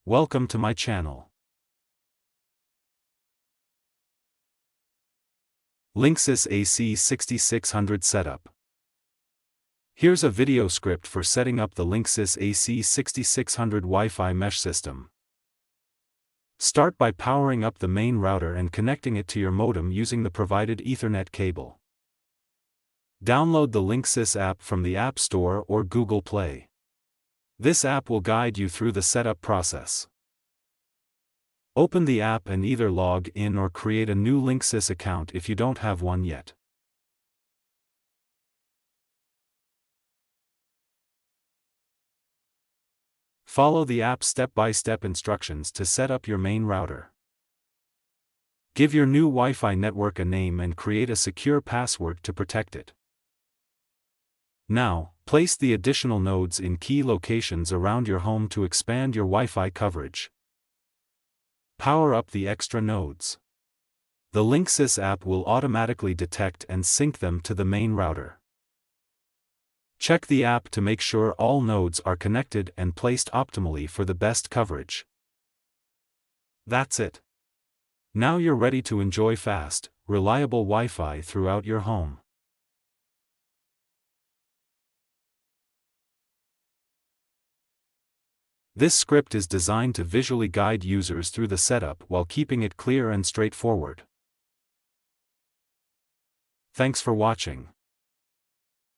Welcome to my channel. Linksys AC6600 Setup. Here's a video script for setting up the Linksys AC6600 Wi-Fi mesh system. Start by powering up the main router and connecting it to your modem using the provided Ethernet cable. Download the Linksys app from the App Store or Google Play. This app will guide you through the setup process. Open the app and either log in or create a new Linksys account if you don't have one yet. Follow the app's step-by-step instructions to set up your main router. Give your new Wi-Fi network a name and create a secure password to protect it. Now, place the additional nodes in key locations around your home to expand your Wi-Fi coverage. Power up the extra nodes. The Linksys app will automatically detect and sync them to the main router. Check the app to make sure all nodes are connected and placed optimally for the best coverage. That's it. Now you're ready to enjoy fast, reliable Wi-Fi throughout your home. This script is designed to visually guide users through the setup while keeping it clear and straightforward. Thanks for watching.